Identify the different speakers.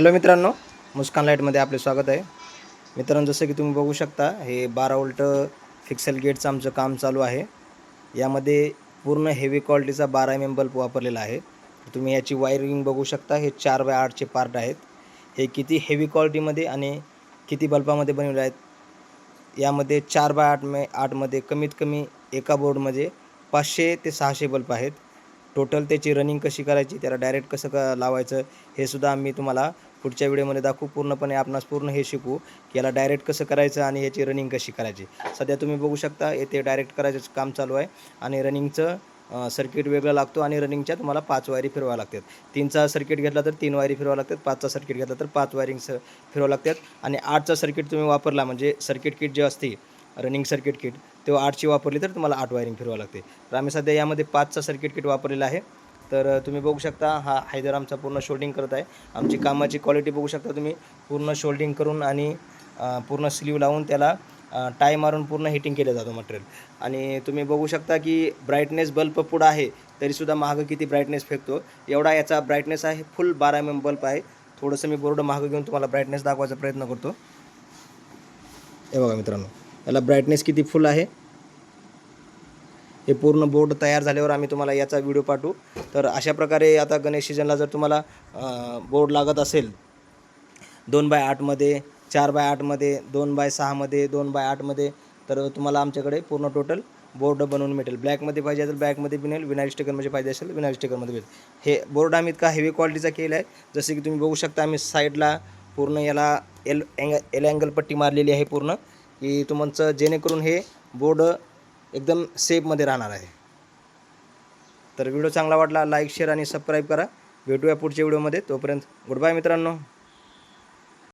Speaker 1: Hello मित्रांनो, मुस्कान लाईटमध्ये आपले स्वागत आहे. मित्रांनो, जसं की तुम्ही बघू शकता, हे 12 व्होल्ट फिक्सल गेटचं आमचं काम चालू आहे. यामध्ये पूर्ण हेवी क्वालिटीचा 12 mm बल्ब वापरलेला आहे. तुम्ही याची वायरिंग बघू शकता. हे 4x8 चे पार्ट आहेत. हे किती हेवी क्वालिटीमध्ये आणि किती बल्बामध्ये बनवले आहेत. यामध्ये 4x8 मध्ये कमीत कमी एका बोर्डमध्ये 500 ते 600 बल्ब आहेत. टोटल त्याची रनिंग कशी करायची, त्याला डायरेक्ट कसं लावायचं, हे सुद्धा आम्ही तुम्हाला पुढच्या व्हिडिओमध्ये दाखवू. पूर्णपणे आपणास पूर्ण हे शिकवू की याला डायरेक्ट कसं करायचं आणि याची रनिंग कशी करायची. सध्या तुम्ही बघू शकता, येथे डायरेक्ट करायचं काम चालू आहे आणि रनिंगचं सर्किट वेगळं लागतो आणि रनिंगच्या तुम्हाला 5 वायरी फिरवाव्या लागतात. 3चा सर्किट घेतला तर 3 वायरी फिरवाव्या लागतात. 5चा सर्किट घेतला तर 5 वायरिंग फिरवावं लागतात. आणि 8चा सर्किट तुम्ही वापरला म्हणजे सर्किट किट जे असते रनिंग सर्किट किट, तेव्हा 8ची वापरली तर तुम्हाला 8 वायरिंग फिरवावं लागते. तर आम्ही सध्या यामध्ये 5चा सर्किट किट वापरलेला आहे. तर तुम्ही बघू शकता, हा हैदर आमचा पूर्ण शोल्डिंग करत आहे. आमची कामाची क्वालिटी बघू शकता तुम्ही. पूर्ण शोल्डिंग करून आणि पूर्ण स्लीव लावून त्याला टाय मारून पूर्ण हिटिंग केलं जातं मटेरियल. आणि तुम्ही बघू शकता की ब्राईटनेस बल्ब पुढं आहे तरीसुद्धा मागं किती ब्राईटनेस फेकतो. एवढा याचा ब्राईटनेस आहे. फुल 12 mm बल्ब आहे. थोडंसं मी बोर्ड मागं घेऊन तुम्हाला ब्राईटनेस दाखवायचा प्रयत्न करतो. हे बघा मित्रांनो, याला ब्राईटनेस किती फुल आहे. हे पूर्ण बोर्ड तयार झाल्यावर आम्ही तुम्हाला याचा व्हिडिओ पाठवू. तर अशा प्रकारे आता गणेश सीजनला जर तुम्हाला बोर्ड लागत असेल 2x8 मध्ये, 4x8 मध्ये, 2x6 मध्ये, 2x8 मध्ये, तर तुम्हाला आमच्याकडे पूर्ण टोटल बोर्ड बनवून मिळेल. ब्लॅकमध्ये पाहिजे असेल ब्लॅकमध्ये मिळेल, विनाईल स्टिकरमध्ये पाहिजे असेल विनाईल स्टिकरमध्ये मिळेल. हे बोर्ड आम्ही इतका हेवी क्वालिटीचा केला आहे. जसे की तुम्ही बघू शकता, आम्ही साईडला पूर्ण याला एल अँगल पट्टी मारलेली आहे पूर्ण, की तुमचं जेणेकरून हे बोर्ड एकदम सेफमध्ये राहणार आहे. तर व्हिडिओ चांगला वाटला लाईक, शेअर आणि सबस्क्राईब करा. भेटूया पुढच्या व्हिडिओमध्ये. तोपर्यंत गुड बाय मित्रांनो.